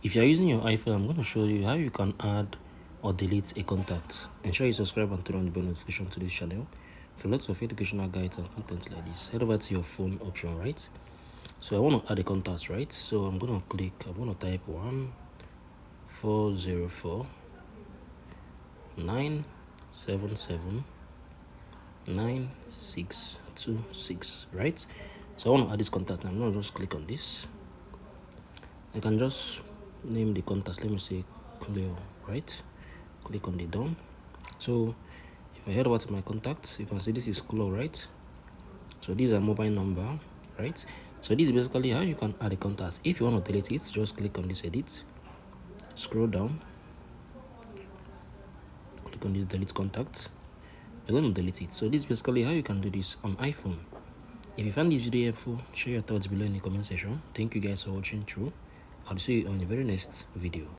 If you're using your iPhone, I'm going to show you how you can add or delete a contact. Ensure you subscribe and turn on the bell notification to this channel for lots of educational guides and content like this. Head over to your phone option, right? So I want to add a contact, right? So I'm going to type 1404 977 9626, right? So I want to add this contact. I'm going to just click on this. I can just name the contact. Let me say Cleo, right? Click on the done. So if I head over to my contacts, you can see this is Cleo, right? So this is a mobile number, right? So this is basically how you can add a contact. If you want to delete it, just click on this edit, scroll down, click on this delete contact. We're going to delete it. So this is basically how you can do this on iPhone. If you found this video helpful, share your thoughts below in the comment section. Thank you guys for watching through. I'll see you on the very next video.